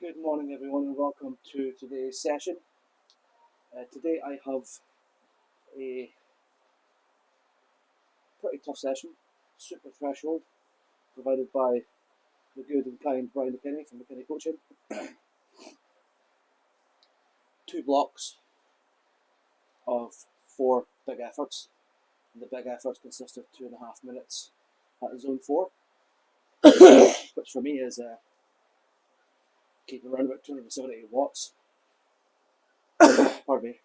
Good morning everyone and welcome to today's session. Today I have a pretty tough session, Suprathreshold, provided by the good and kind Brian McKinney from McKinney Coaching. 2 blocks of 4 big efforts, and the big efforts consist of 2.5 minutes at zone 4, which for me is keeping around about 278 watts, pardon me,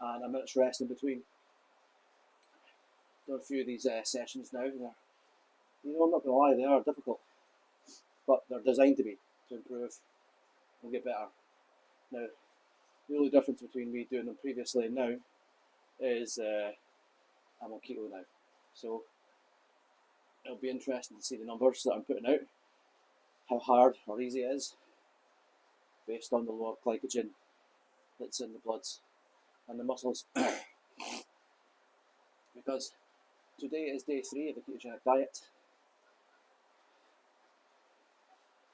and a minute's rest in between. Done a few of these sessions now. I'm not going to lie, they are difficult, but they're designed to be, to improve and get better. Now, the only difference between me doing them previously and now is I'm on keto now, so it'll be interesting to see the numbers that I'm putting out, how hard or easy it is, based on the lower glycogen that's in the bloods and the muscles. Because today is day 3 of the ketogenic diet,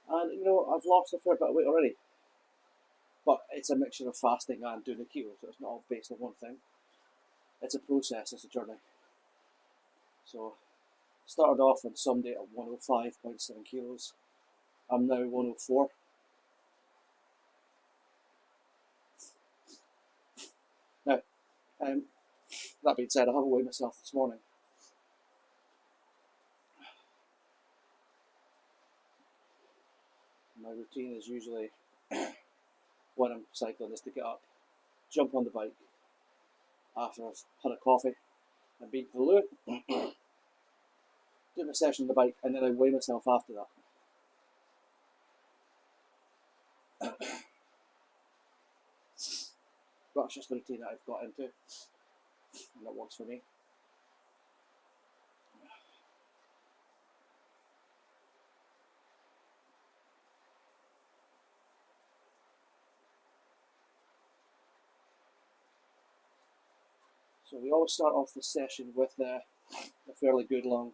and I've lost a fair bit of weight already, but it's a mixture of fasting and doing the keto, so it's not all based on one thing. It's a process, it's a journey. So started off on Sunday at 105.7 kilos. I'm now 104. Now, that being said, I haven't weighed myself this morning. My routine is usually, when I'm cycling, is to get up, jump on the bike after I've had a coffee and been to the loo, do my session on the bike, and then I weigh myself after that. That's just the routine that I've got into, and that works for me. So we always start off the session with a fairly good long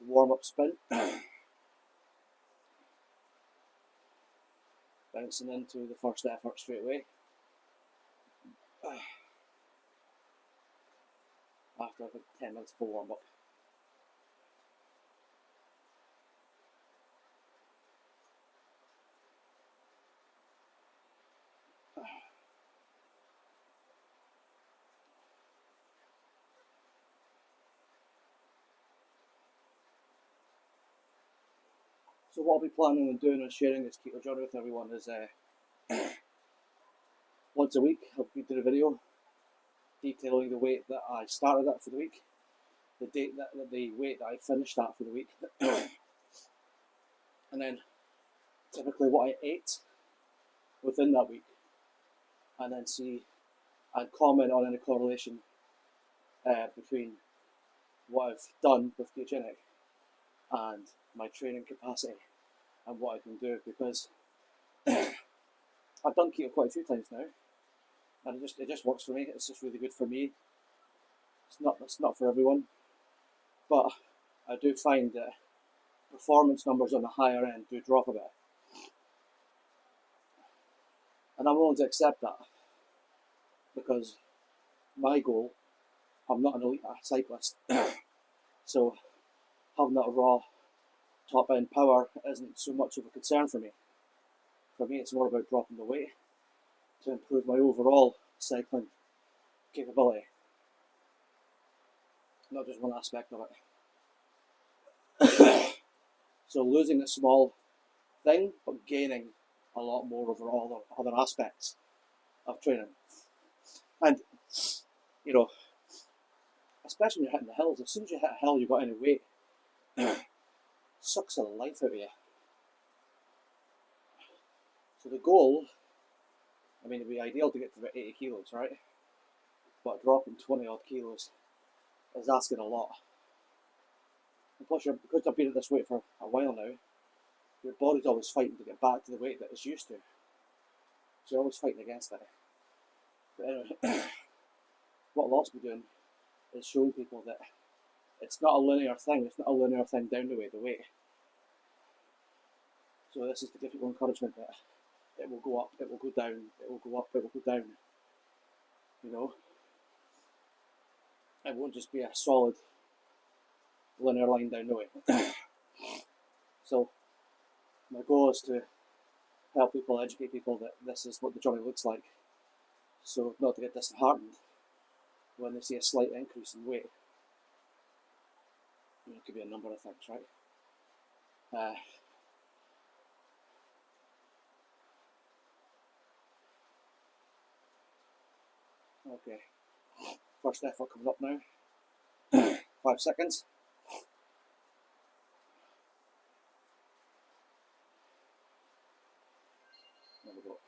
warm-up spin, bouncing into the first effort straight away. After about 10 minutes of a warm-up. So what I'll be planning on doing and sharing this keto journey with everyone is once a week I'll be doing a video detailing the weight that I started at for the week, the weight that I finished at for the week, and then typically what I ate within that week, and then see and comment on any correlation between what I've done with ketogenic and my training capacity and what I can do, because I've done keto quite a few times now, and it just works for me. It's just really good for me. It's not for everyone, but I do find that performance numbers on the higher end do drop a bit, and I'm willing to accept that, because my goal, I'm not an elite cyclist, so having that raw top end power isn't so much of a concern for me. For me, it's more about dropping the weight to improve my overall cycling capability, not just one aspect of it. So losing a small thing, but gaining a lot more over all the other aspects of training. And, especially when you're hitting the hills, as soon as you hit a hill, you've got any weight, sucks the life out of you. So the goal, it'd be ideal to get to about 80 kilos, right? But dropping 20 odd kilos is asking a lot. And plus, because I've been at this weight for a while now, your body's always fighting to get back to the weight that it's used to. So you're always fighting against it. But anyway, what I'll also be doing is showing people that it's not a linear thing. It's not a linear thing down the weight. So this is to give people encouragement that it will go up, it will go down, it will go up, it will go down. You know, it won't just be a solid linear line down the way. So my goal is to help people, educate people that this is what the journey looks like. So not to get disheartened when they see a slight increase in weight. You know, it could be a number of things, right? Okay, first effort coming up now. 5 seconds. There we go.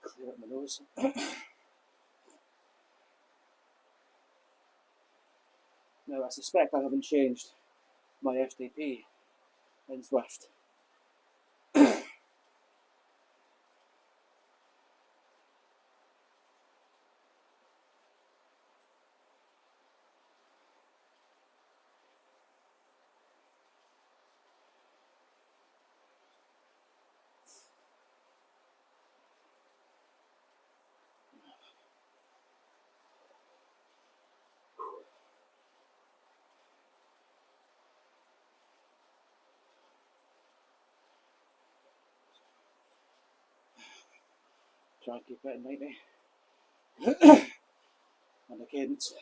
Clear up my nose. Now I suspect I haven't changed my FTP in Zwift. Try and keep it at 90. And the cadence.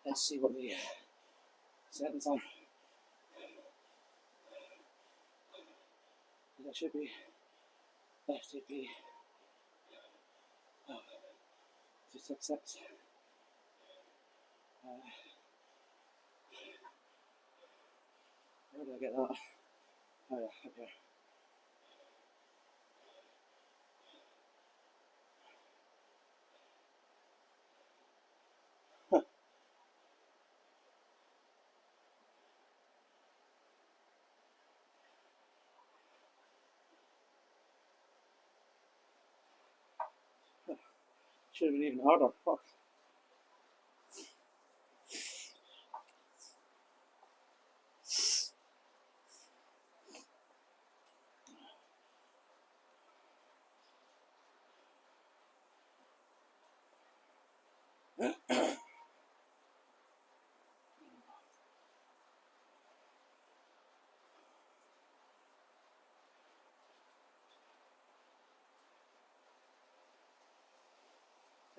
Let's see what the settings are. That should be FTP 266. Where did I get that? Oh yeah, up here. Should have been even harder. Fuck.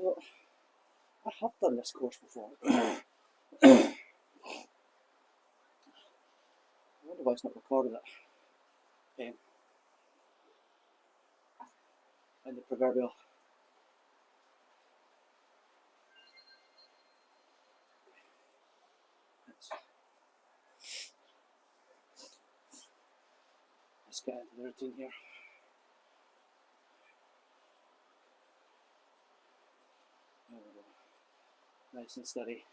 Well, I have done this course before. I wonder why it's not recording it. In the proverbial. Let's get into the routine here. There we go. Nice and steady.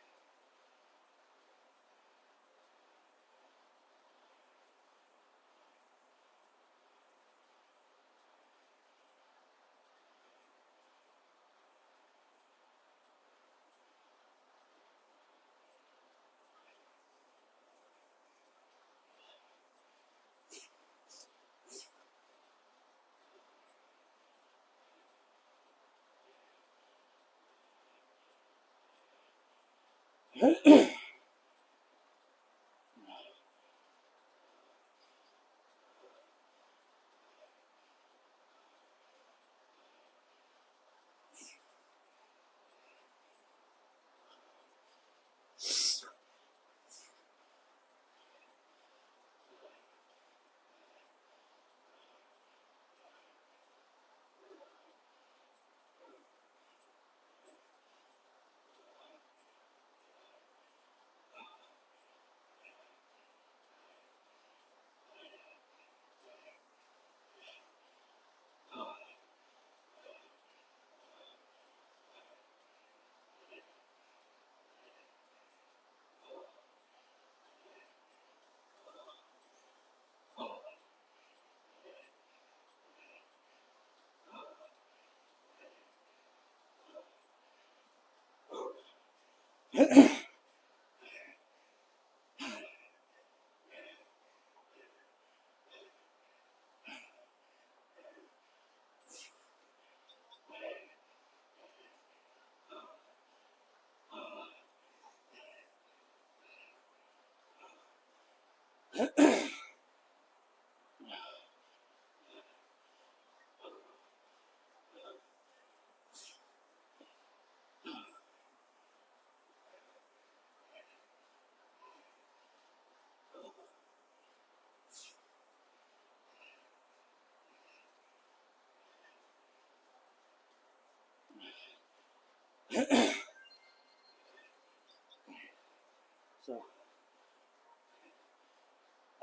So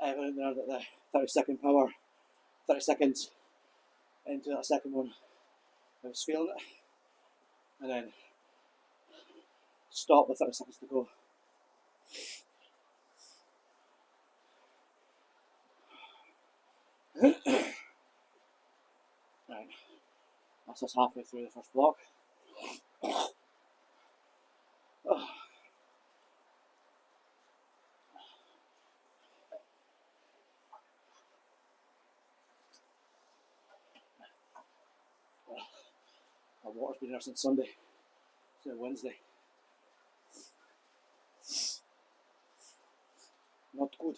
I have it there that the 30-second power, 30 seconds into that second one, I was feeling it, and then stop with 30 seconds to go. Right, that's us halfway through the first block. Oh. My water's been there since Sunday, so Wednesday. Not good.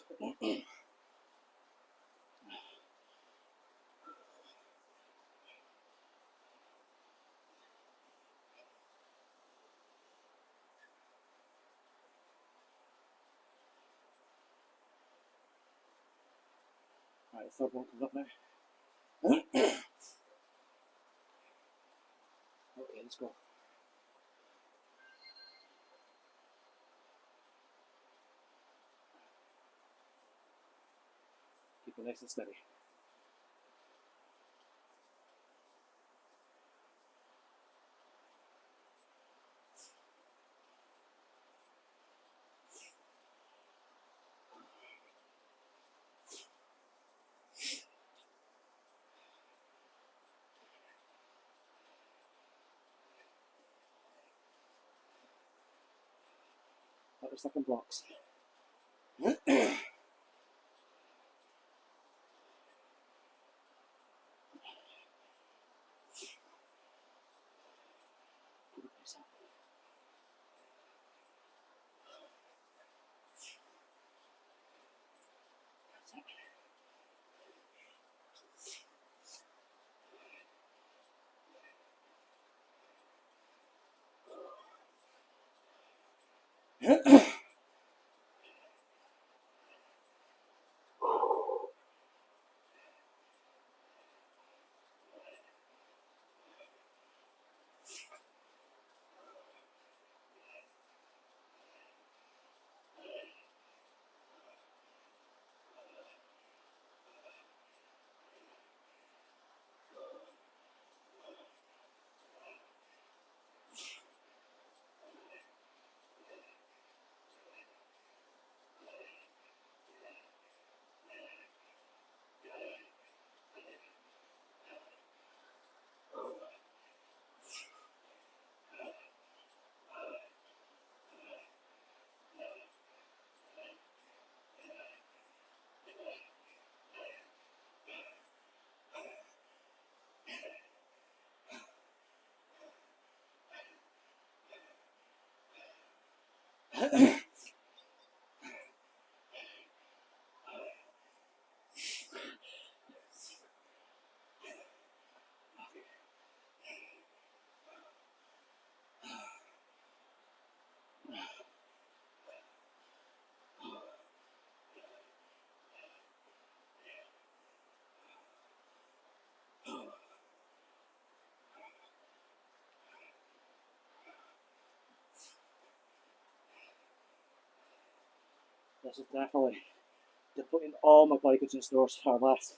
Right, the third one comes up now. Okay, let's go. Keep it nice and steady. At the second blocks. This is definitely depleting all my glycogen stores are left.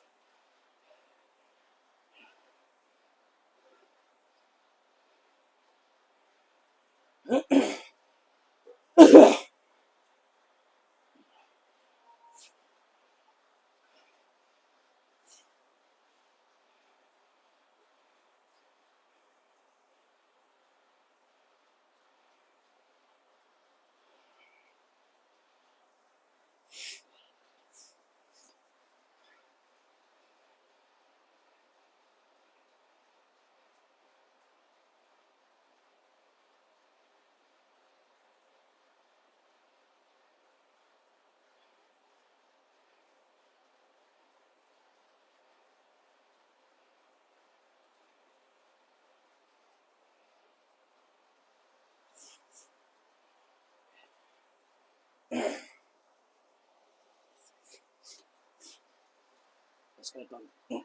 Let's get it done. Get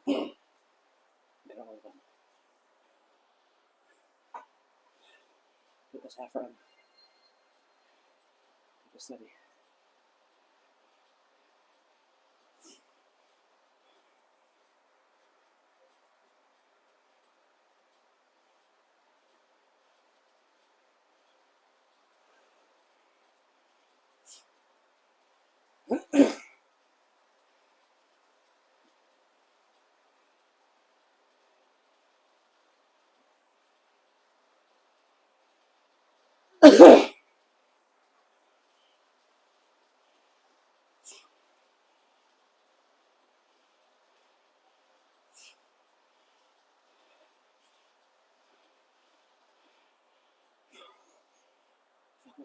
it all done. Put this effort in. Keep it steady.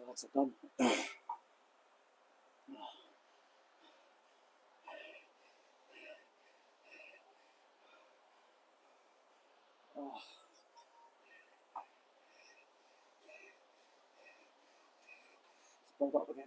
That's it done. Oh. Let's build up again.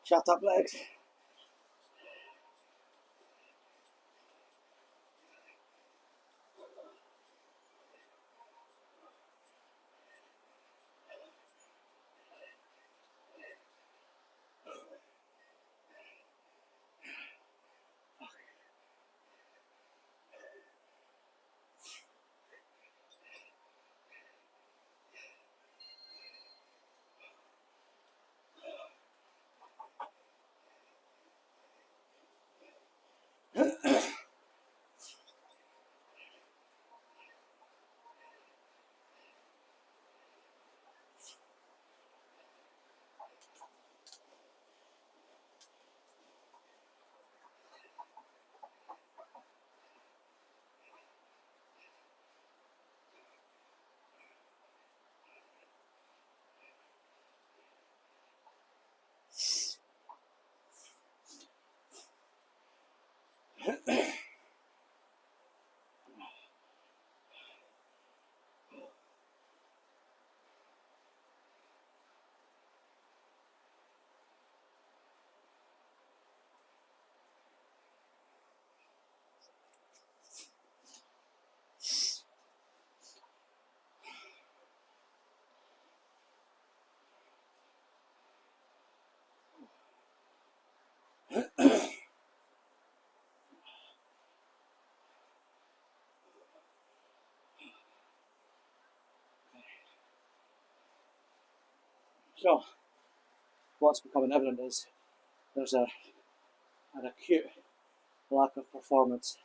Shut up, legs. So, what's becoming evident is there's an acute lack of performance.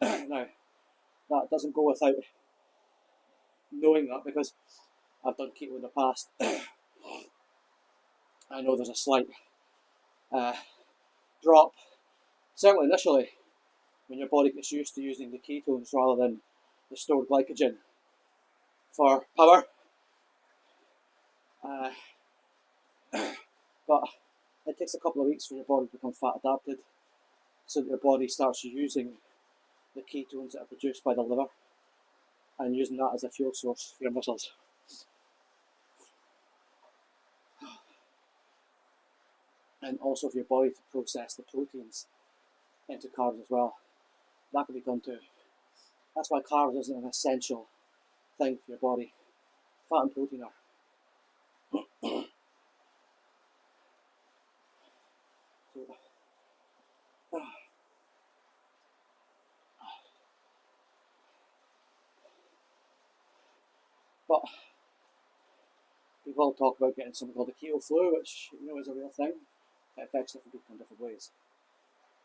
Now, that doesn't go without knowing that, because I've done keto in the past. I know there's a slight drop, certainly initially, when your body gets used to using the ketones rather than the stored glycogen for power. But it takes a couple of weeks for your body to become fat adapted, so that your body starts using the ketones that are produced by the liver and using that as a fuel source for your muscles. And also for your body to process the proteins into carbs as well. That can be done too. That's why carbs isn't an essential thing for your body. Fat and protein are. But people talk about getting something called the keto flu, which is a real thing. It affects different people in different ways.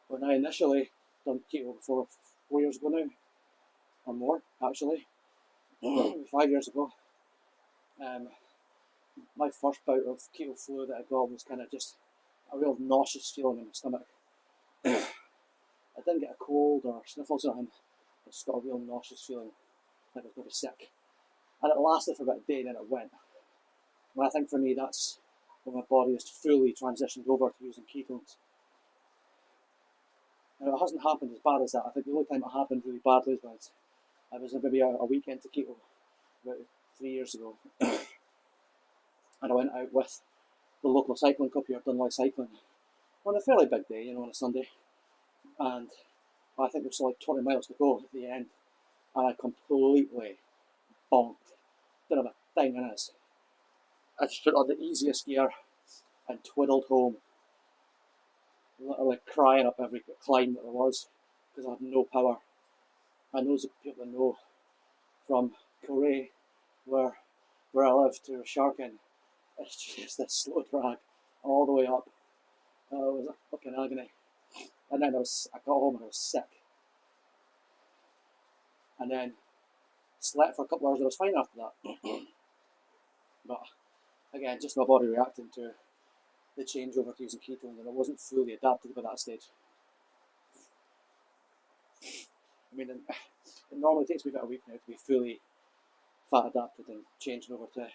When I initially done keto before 4 years ago now, or more actually, 5 years ago, my first bout of keto flu that I got was kind of just a real nauseous feeling in my stomach. I didn't get a cold or sniffles or anything. I just got a real nauseous feeling, like I was going to be sick. And it lasted for about a day and then it went. And I think for me that's when my body is fully transitioned over to using ketones. Now it hasn't happened as bad as that. I think the only time it happened really badly was I was maybe a week into keto about 3 years ago. And I went out with the local cycling club here, done cycling, on a fairly big day, on a Sunday. And I think there was like 20 miles to go at the end. And I completely bonked. Didn't have a thing in it. I just put on the easiest gear and twiddled home, literally crying up every climb that there was, because I had no power. And those people that know from Korea, where I live, to Sharkin, it's just this slow drag all the way up. It was a fucking agony. And then I got home and I was sick. And then slept for a couple of hours. I was fine after that. But again, just my body reacting to the changeover to using ketones, and I wasn't fully adapted by that stage. I mean, it normally takes me about a week now to be fully fat adapted and changing over to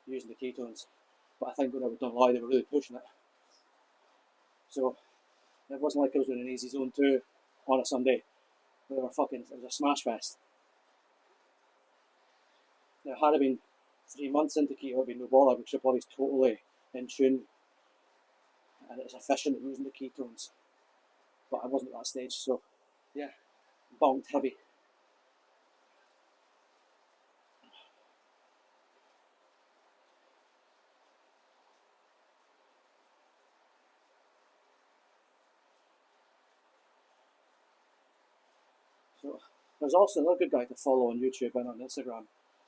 using the ketones. But I think when I was done live, they were really pushing it. So it wasn't like I was doing an easy zone 2 on a Sunday. It was a smash fest. Now, had I been 3 months into keto, it would be no bother, because your body's totally in tune and it's efficient at using the ketones. But I wasn't at that stage, so yeah, bonked heavy. So there's also another good guy to follow on YouTube and on Instagram,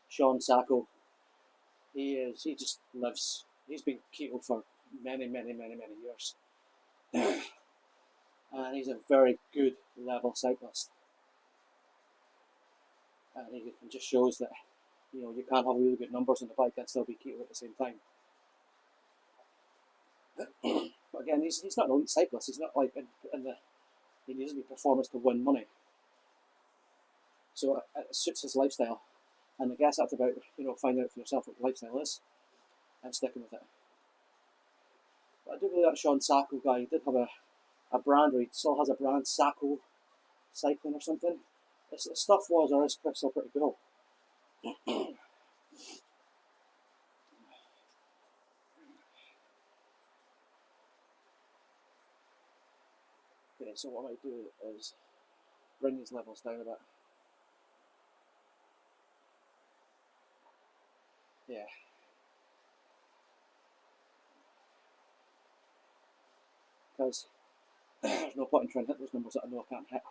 Sean Sacco. He just lives. He's been keto for many years, and he's a very good level cyclist. And he just shows that you can't have really good numbers on the bike and still be keto at the same time. But again, he's not an elite cyclist. He's not like he needs to be performance to win money. So it suits his lifestyle. And I guess that's about finding out for yourself what your lifestyle is and sticking with it. But I do believe that Sean Sacco guy, he did have a brand, or he still has a brand, Sacco Cycling or something. His stuff was or is still pretty cool. Okay, so what I might do is bring these levels down a bit. Yeah. Because there's no point in trying to hit those numbers that I know I can't hit.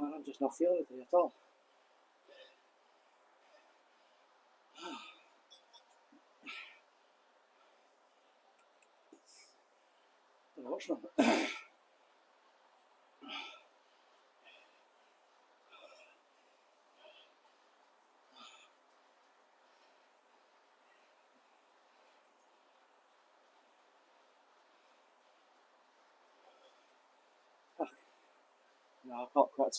man, I'm just not feeling it today at all. Don't know what's wrong. No, I can't quit.